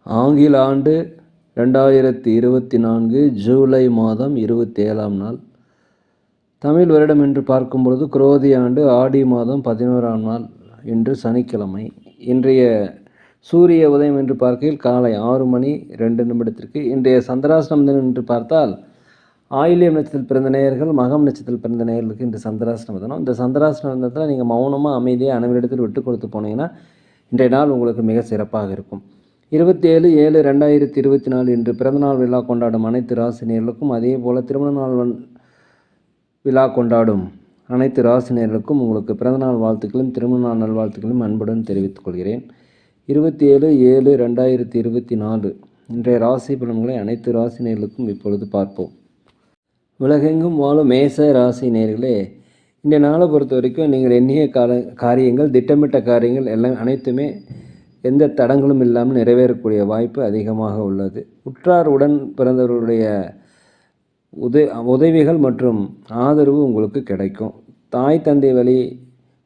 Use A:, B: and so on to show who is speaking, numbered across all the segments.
A: ஆங்கில ஆண்டு 2024 ஜூலை மாதம் 27ஆம் நாள். தமிழ் வருடம் என்று பார்க்கும்பொழுது குரோதி ஆண்டு ஆடி மாதம் 11ஆம் நாள் இன்று சனிக்கிழமை. இன்றைய சூரிய உதயம் என்று பார்க்கையில் காலை 6 மணி 2 நிமிடத்திற்கு. இன்றைய சந்திராஷ்டமம் தினம் என்று பார்த்தால் ஆயில்யம் நட்சத்திரத்தில் பிறந்த நேயர்கள், மகம் நட்சத்திரத்தில் பிறந்த நேயர்களுக்கு இன்று சந்திராஷ்டம தினம். இந்த சந்திராஷ்டம தினத்தில் நீங்கள் மௌனமாக அமைதியாக அனைவரிடத்தில் விட்டு கொடுத்து போனீங்கன்னா இன்றைய நாள் உங்களுக்கு மிக சிறப்பாக இருக்கும். 27/7/2024 இன்று பிறந்தநாள் விழா கொண்டாடும் அனைத்து ராசினியர்களுக்கும், அதே போல் திருமண நாள் விழா கொண்டாடும் அனைத்து ராசினியர்களுக்கும் உங்களுக்கு பிறந்தநாள் வாழ்த்துக்களும் திருமண நாள் நல்வாழ்த்துக்களும் அன்புடன் தெரிவித்துக் கொள்கிறேன். 27/7/2024 இன்றைய ராசி பலன்களை அனைத்து ராசினியர்களுக்கும் இப்பொழுது பார்ப்போம். உலகெங்கும் வாழும் மேச ராசி நேயர்களே, இந்த நாளை பொறுத்த வரைக்கும் நீங்கள் எண்ணிய காரியங்கள், திட்டமிட்ட காரியங்கள் எல்லாம் அனைத்துமே எந்த தடங்களும் இல்லாமல் நிறைவேறக்கூடிய வாய்ப்பு அதிகமாக உள்ளது. உற்றார் உடன் பிறந்தவர்களுடைய உதவிகள் மற்றும் ஆதரவு உங்களுக்கு கிடைக்கும். தாய் தந்தை வழி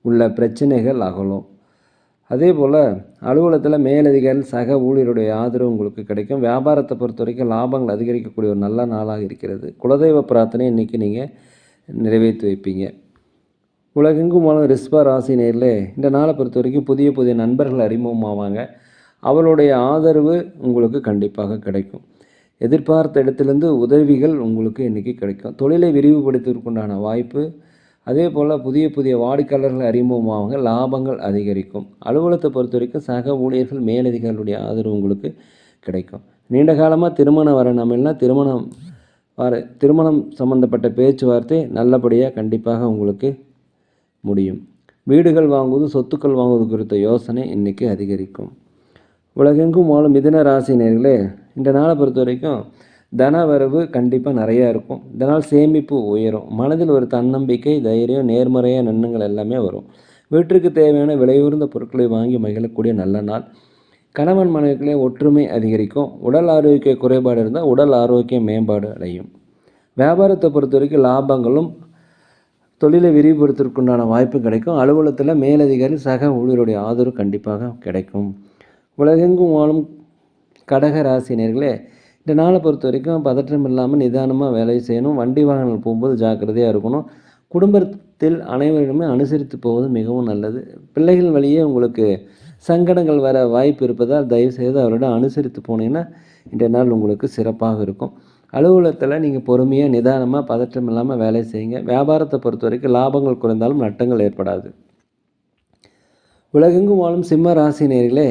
A: உள்ள பிரச்சனைகள் அகலும். அதே போல் அலுவலகத்தில் மேலதிகாரிகள் சக ஊழியருடைய ஆதரவு உங்களுக்கு கிடைக்கும். வியாபாரத்தை பொறுத்த வரைக்கும் லாபங்கள் அதிகரிக்கக்கூடிய ஒரு நல்ல நாளாக இருக்கிறது. குலதெய்வ பிரார்த்தனை இன்றைக்கி நீங்கள் நிறைவேற்றி வைப்பீங்க. உலகெங்கும் வாழும் ரிஷப ராசி நேயர்களே, இந்த நாளை பொறுத்த வரைக்கும் புதிய புதிய நண்பர்கள் அறிமுகமாவாங்க. அவளுடைய ஆதரவு உங்களுக்கு கண்டிப்பாக கிடைக்கும். எதிர்பார்த்த இடத்துலேருந்து உதவிகள் உங்களுக்கு இன்றைக்கி கிடைக்கும். தொழிலை விரிவுபடுத்துவதற்குண்டான வாய்ப்பு, அதே போல் புதிய புதிய வாடிக்கையாளர்கள் அறிமுகமாவாங்க. லாபங்கள் அதிகரிக்கும். அலுவலகத்தை பொறுத்த வரைக்கும் சக ஊழியர்கள் மேலதிகாரிகளுடைய ஆதரவு உங்களுக்கு கிடைக்கும். நீண்ட காலமாக திருமணம் வர நம்மளா திருமணம் சம்பந்தப்பட்ட பேச்சுவார்த்தை நல்லபடியாக கண்டிப்பாக உங்களுக்கு முடியும். வீடுகள் வாங்குவது, சொத்துக்கள் வாங்குவது குறித்த யோசனை இன்றைக்கி அதிகரிக்கும். உலகெங்கும் வாழும் மிதுன ராசி நேயர்களே, இந்த நாளை பொறுத்த வரைக்கும் தன வரவு கண்டிப்பாக நிறையா இருக்கும். இதனால் சேமிப்பு உயரும். மனதில் ஒரு தன்னம்பிக்கை, தைரியம், நேர்மறையான எண்ணங்கள் எல்லாமே வரும். வீட்டிற்கு தேவையான விலையுயர்ந்த பொருட்களை வாங்கி மகிழக்கூடிய நல்ல நாள். கணவன் மனைவிகளே ஒற்றுமை அதிகரிக்கும். உடல் ஆரோக்கிய குறைபாடு இருந்தால் உடல் ஆரோக்கிய மேம்பாடு அடையும். வியாபாரத்தை பொறுத்த வரைக்கும் லாபங்களும் தொழிலை விரிவுபடுத்துவதற்குண்டான வாய்ப்பு கிடைக்கும். அலுவலகத்தில் மேலதிகாரி சக ஊழியருடைய ஆதரவு கண்டிப்பாக கிடைக்கும். உலகெங்கும் வாழும் கடக ராசினியர்களே, இந்த நாளை பொறுத்த வரைக்கும் பதற்றம் இல்லாமல் நிதானமாக வேலை செய்யணும். வண்டி வாகனங்கள் போகும்போது ஜாக்கிரதையாக இருக்கணும். குடும்பத்தில் அனைவரிடமே அனுசரித்து போவது மிகவும் நல்லது. பிள்ளைகள் வழியே உங்களுக்கு சங்கடங்கள் வர வாய்ப்பு இருப்பதால் தயவுசெய்து அவரிடம் அனுசரித்து போனீங்கன்னா இன்றைய நாள் உங்களுக்கு சிறப்பாக இருக்கும். அலுவலகத்தில் நீங்கள் பொறுமையாக நிதானமாக பதற்றம் இல்லாமல் வேலை செய்யுங்க. வியாபாரத்தை பொறுத்த வரைக்கும் லாபங்கள் குறைந்தாலும் நட்டங்கள் ஏற்படாது. உலகெங்கும் வாழும் சிம்ம ராசி நேயர்களே,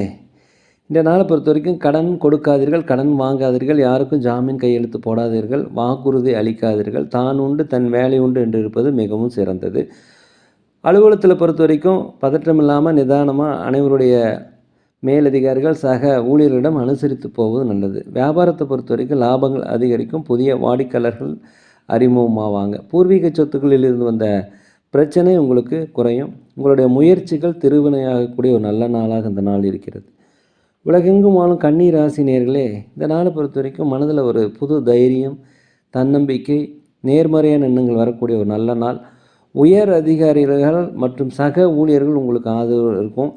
A: இந்த நாளை பொறுத்த வரைக்கும் கடன் கொடுக்காதீர்கள், கடன் வாங்காதீர்கள், யாருக்கும் ஜாமீன் கையெழுத்து போடாதீர்கள், வாக்குறுதி அளிக்காதீர்கள். தான் உண்டு தன் வேலை உண்டு என்று இருப்பது மிகவும் சிறந்தது. அலுவலகத்தில் பொறுத்த வரைக்கும் பதற்றம் இல்லாமல் நிதானமாக அனைவருடைய மேலதிகாரிகள் சக ஊழியர்களிடம் அனுசரித்து போவது நல்லது. வியாபாரத்தை பொறுத்த வரைக்கும் லாபங்கள் அதிகரிக்கும். புதிய வாடிக்கையாளர்கள் அறிமுகமாவாங்க. பூர்வீக சொத்துக்களில் இருந்து வந்த பிரச்சனை உங்களுக்கு குறையும். உங்களுடைய முயற்சிகள் திருவினையாகக்கூடிய ஒரு நல்ல நாளாக இந்த நாள் இருக்கிறது. உலகெங்கும் வாழும் கன்னி ராசி நேயர்களே, இந்த நாளை பொறுத்த வரைக்கும் மனதில் ஒரு புது தைரியம், தன்னம்பிக்கை, நேர்மறையான எண்ணங்கள் வரக்கூடிய ஒரு நல்ல நாள். உயர் அதிகாரிகள் மற்றும் சக ஊழியர்கள் உங்களுக்கு ஆதரவு இருக்கும்.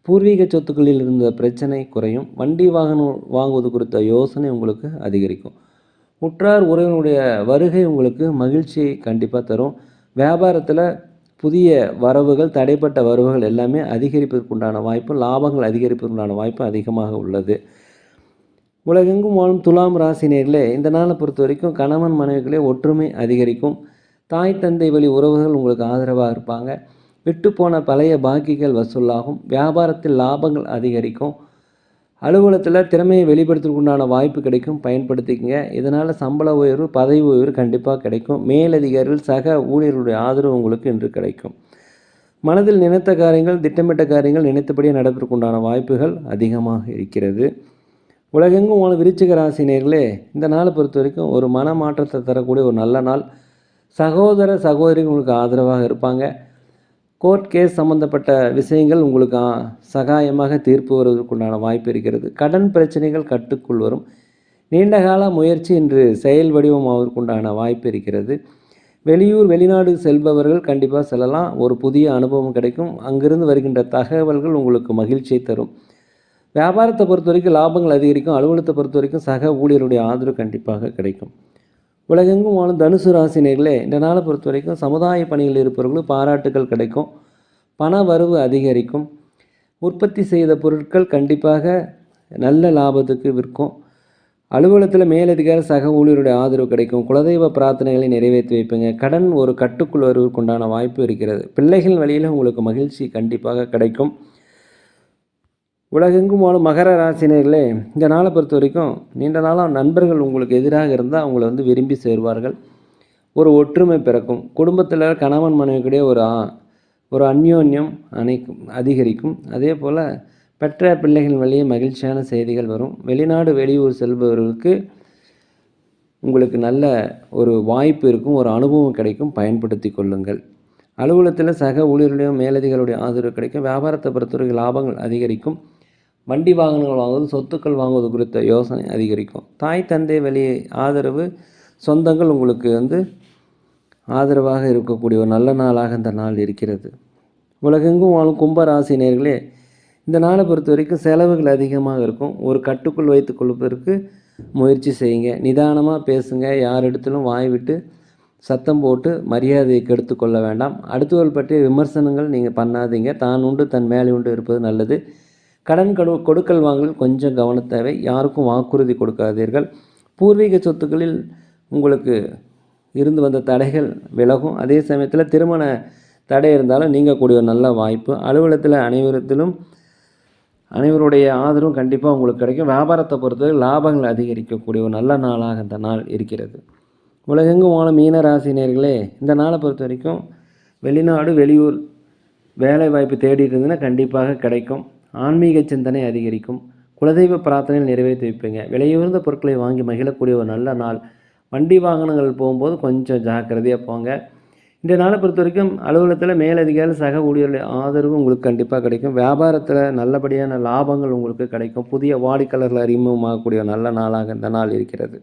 A: பூர்வீக சொத்துக்களில் இருந்த பிரச்சனை குறையும். வண்டி வாகனம் வாங்குவது குறித்த யோசனை உங்களுக்கு அதிகரிக்கும். உற்றார் உறவினருடைய வருகை உங்களுக்கு மகிழ்ச்சியை கண்டிப்பாக தரும். வியாபாரத்தில் புதிய வரவுகள், தடைப்பட்ட வரவுகள் எல்லாமே அதிகரிப்பதற்குண்டான வாய்ப்பு, லாபங்கள் அதிகரிப்பதற்குண்டான வாய்ப்பு அதிகமாக உள்ளது. உலகெங்கும் வாழும் துலாம் ராசினியர்களே, இந்த நாளை பொறுத்த வரைக்கும் கணவன் மனைவிகளே ஒற்றுமை அதிகரிக்கும். தாய் தந்தை வழி உறவுகள் உங்களுக்கு ஆதரவாக இருப்பாங்க. விட்டுப்போன பழைய பாக்கிகள் வசூலாகும். வியாபாரத்தில் லாபங்கள் அதிகரிக்கும். அலுவலகத்தில் திறமையை வெளிப்படுத்துவதற்குண்டான வாய்ப்பு கிடைக்கும், பயன்படுத்திக்கங்க. இதனால் சம்பள உயர்வு, பதவி உயர்வு கண்டிப்பாக கிடைக்கும். மேலதிகாரிகள் சக ஊழியர்களுடைய ஆதரவு உங்களுக்கு இன்று கிடைக்கும். மனதில் நினைத்த காரியங்கள், திட்டமிட்ட காரியங்கள் நினைத்தபடியே நடப்பதற்குண்டான வாய்ப்புகள் அதிகமாக இருக்கிறது. உலகெங்கும் வாழும் விருச்சிக ராசி நேயர்களே, இந்த நாளை பொறுத்த வரைக்கும் ஒரு மனமாற்றத்தை தரக்கூடிய ஒரு நல்ல நாள். சகோதர சகோதரிகள் உங்களுக்கு ஆதரவாக இருப்பாங்க. கோர்ட் கேஸ் சம்பந்தப்பட்ட விஷயங்கள் உங்களுக்கு சகாயமாக தீர்ப்பு வருவதற்குண்டான வாய்ப்பு இருக்கிறது. கடன் பிரச்சனைகள் கட்டுக்குள் வரும். நீண்டகால முயற்சி இன்று செயல் வடிவமாவதற்குண்டான வாய்ப்பு இருக்கிறது. வெளியூர் வெளிநாடு செல்பவர்கள் கண்டிப்பாக செல்லலாம். ஒரு புதிய அனுபவம் கிடைக்கும். அங்கிருந்து வருகின்ற தகவல்கள் உங்களுக்கு மகிழ்ச்சியை தரும். வியாபாரத்தை பொறுத்த வரைக்கும் லாபங்கள் அதிகரிக்கும். அலுவலகத்தை பொறுத்த வரைக்கும் சக ஊழியருடைய ஆதரவு கண்டிப்பாக கிடைக்கும். உலகெங்கும் வாழும் தனுசு ராசி நேயர்களே, இந்த நாளை பொறுத்த வரைக்கும் சமுதாய பணியில் இருப்பவர்களுக்கு பாராட்டுகள் கிடைக்கும். பண வரவு அதிகரிக்கும். உற்பத்தி செய்த பொருட்கள் கண்டிப்பாக நல்ல லாபத்துக்கு விற்கும். அலுவலகத்தில் மேலதிகாரி சக ஊழியருடைய ஆதரவு கிடைக்கும். குலதெய்வ பிரார்த்தனைகளை நிறைவேற்றி வைப்பீங்க. கடன் ஒரு கட்டுக்குள் வருவதற்குண்டான வாய்ப்பு இருக்கிறது. பிள்ளைகள் வழியில் உங்களுக்கு மகிழ்ச்சி கண்டிப்பாக கிடைக்கும். உலகெங்கும் வாழும் மகர ராசினர்களே, இந்த நாளை பொறுத்த வரைக்கும் நீண்ட நாளாக நண்பர்கள் உங்களுக்கு எதிராக இருந்தால் அவங்கள விரும்பி சேருவார்கள். ஒரு ஒற்றுமை பிறக்கும். குடும்பத்தில் கணவன் மனைவிக்கிடையே ஒரு அந்யோன்யம் அதிகரிக்கும். அதே போல் பெற்ற பிள்ளைகள் வழியே மகிழ்ச்சியான செய்திகள் வரும். வெளிநாடு வெளியூர் செல்பவர்களுக்கு உங்களுக்கு நல்ல ஒரு வாய்ப்பு இருக்கும். ஒரு அனுபவம் கிடைக்கும். பயன்படுத்தி கொள்ளுங்கள். அலுவலகத்தில் சக ஊழியர்களுடைய மேலதிகளுடைய ஆதரவு கிடைக்கும். வியாபாரத்தை பொறுத்தவரைக்கும் லாபங்கள் அதிகரிக்கும். வண்டி வாகனங்கள் வாங்குவது, சொத்துக்கள் வாங்குவது குறித்த யோசனை அதிகரிக்கும். தாய் தந்தை வழி ஆதரவு, சொந்தங்கள் உங்களுக்கு ஆதரவாக இருக்கக்கூடிய ஒரு நல்ல நாளாக இந்த நாள் இருக்கிறது. உலகெங்கும் வாழும் கும்பராசி நேயர்களே, இந்த நாளை பொறுத்த வரைக்கும் செலவுகள் அதிகமாக இருக்கும். ஒரு கட்டுக்குள் வைத்து கொள்வதற்கு முயற்சி செய்யுங்க. நிதானமாக பேசுங்க. யார் இடத்திலும் வாய் விட்டு சத்தம் போட்டு மரியாதையை கெடுத்து கொள்ள வேண்டாம். அடுத்தவர்கள் பற்றிய விமர்சனங்கள் நீங்கள் பண்ணாதீங்க. தான் உண்டு தன் வேலை உண்டு இருப்பது நல்லது. கடன் கொடுக்கல் வாங்கல் கொஞ்சம் கவனம் தேவை. யாருக்கும் வாக்குறுதி கொடுக்காதீர்கள். பூர்வீக சொத்துக்களில் உங்களுக்கு இருந்து வந்த தடைகள் விலகும். அதே சமயத்தில் திருமண தடை இருந்தாலும் நீங்கக்கூடிய ஒரு நல்ல வாய்ப்பு. அலுவலகத்தில் அனைவருடைய ஆதரவும் கண்டிப்பாக உங்களுக்கு கிடைக்கும். வியாபாரத்தை பொறுத்தவரை லாபங்கள் அதிகரிக்கக்கூடிய ஒரு நல்ல நாளாக இந்த நாள் இருக்கிறது. உலகெங்கும் வாழும் மீன ராசினியர்களே, இந்த நாளை பொறுத்த வரைக்கும் வெளிநாடு வெளியூர் வேலை வாய்ப்பு தேடிட்டு இருந்ததுன்னா கண்டிப்பாக கிடைக்கும். ஆன்மீக சிந்தனை அதிகரிக்கும். குலதெய்வ பிரார்த்தனைகள் நிறைவேற்றி வைப்பீங்க. விலையுயர்ந்த பொருட்களை வாங்கி மகிழக்கூடிய ஒரு நல்ல நாள். வண்டி வாகனங்கள் போகும்போது கொஞ்சம் ஜாக்கிரதையாக போங்க. இந்த நாளை பொறுத்த வரைக்கும் அலுவலகத்தில் மேலதிகாரி சக ஊழியர்களுடைய ஆதரவு உங்களுக்கு கண்டிப்பாக கிடைக்கும். வியாபாரத்தில் நல்லபடியான லாபங்கள் உங்களுக்கு கிடைக்கும். புதிய வாடிக்கையாளர்கள் அறிமுகமாகக்கூடிய நல்ல நாளாக இந்த நாள் இருக்கிறது.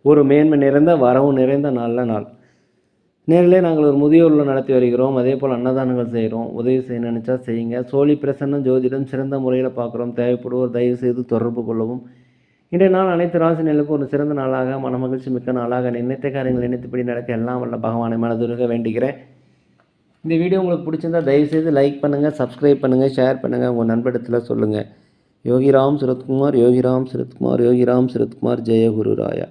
A: ஒரு மேன்மை நிறைந்த வரவு நிறைந்த நல்ல நாள். நேரிலே நாங்கள் ஒரு முதியோரில் நடத்தி வருகிறோம். அதே போல் அன்னதானங்கள் செய்கிறோம். உதவி செய்ய நினச்சா செய்யுங்க. சோழி பிரசன்னம் ஜோதிடம் சிறந்த முறையில் பார்க்குறோம். தேவைப்படுவோர் தயவு செய்து தொடர்பு கொள்ளவும். இன்றைய நாள் அனைத்து ராசினர்களுக்கும் ஒரு சிறந்த நாளாக, மனமகிழ்ச்சி மிக்க நாளாக, நினைத்த காரியங்கள் நினைத்தபடி நடக்க எல்லாம் வல்ல பகவானை மனதுருக வேண்டிக்கிறேன். இந்த வீடியோ உங்களுக்கு பிடிச்சிருந்தால் தயவுசெய்து லைக் பண்ணுங்கள், சப்ஸ்கிரைப் பண்ணுங்கள், ஷேர் பண்ணுங்கள், உங்கள் நண்பரிடத்தில் சொல்லுங்கள். யோகிராம் சுரத்குமார், யோகிராம் சுரத்குமார், யோகிராம் சுரத்குமார், ஜெய குரு ராயா.